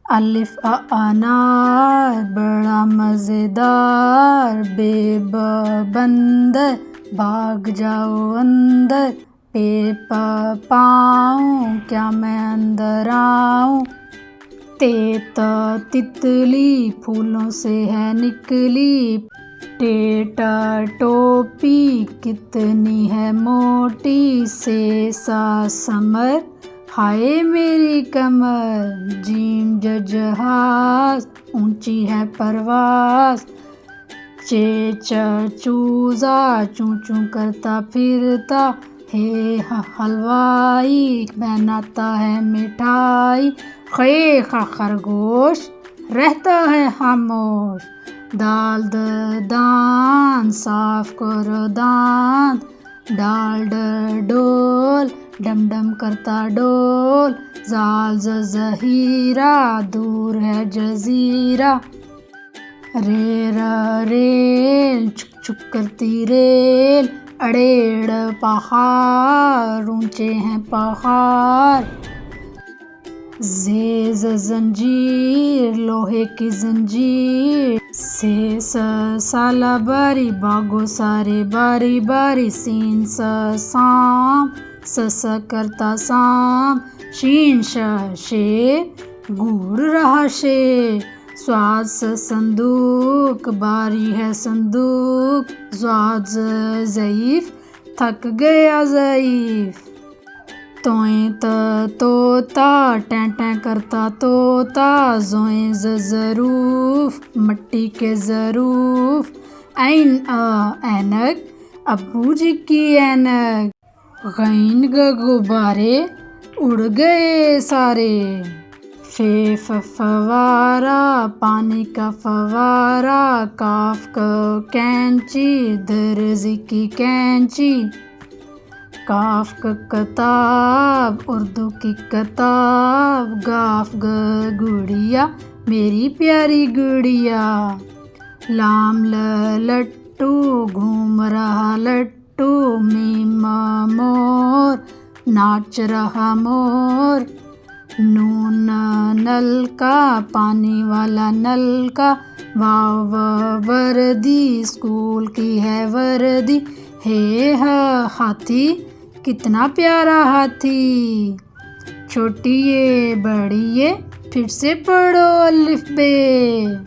अलिफ अनार बड़ा मज़ेदार, बेब बंदर भाग जाओ अंदर, पे पाऊँ क्या मैं अंदर आऊँ, ते तितली फूलों से है निकली, टेटा टोपी कितनी है मोटी, से सा समर हाय मेरी कमर, जीम जहाज ऊंची है परवास, चे चूजा चूं चूं करता फिरता, हे हलवाई बनाता है मिठाई, खे खरगोश रहता है खामोश, दाल दान साफ करो दांत, डाल डोल डम डम करता डोल, जाल जहीरा दूर है जजीरा, रेल छुक छुक करती रेल, अड़ेड़ पहाड़ ऊंचे हैं पहाड़, जे जंजीर लोहे की जंजीर, से साला बारी बागो सारे बारी बारी, सीन साम स करता साम, शीन शेर घूर रहा शेर, स्वाद संदूक बारी है संदूक, स्वाद ज़ईफ थक गया ज़ईफ, तोए तोता टैं टैं करता तोता, जोए ज़रूफ मट्टी के ज़रूफ, ऐन ऐनक अब्बू जी की ऐनक, गैन गुब्बारे उड़ गए सारे, फे फवारा पानी का फवारा, काफ कैंची दर्जी की कैंची, काफ किताब उर्दू की किताब, गाफ गुड़िया मेरी प्यारी गुड़िया, लाम लट्टू घूम रहा लट्टू, मीम मोर नाच रहा मोर, नून नलका पानी वाला नलका, वाव वर्दी स्कूल की है वर्दी, हे हाथी कितना प्यारा हाथी, छोटी ये बड़ी ये फिर से पढ़ो अलिफ बे।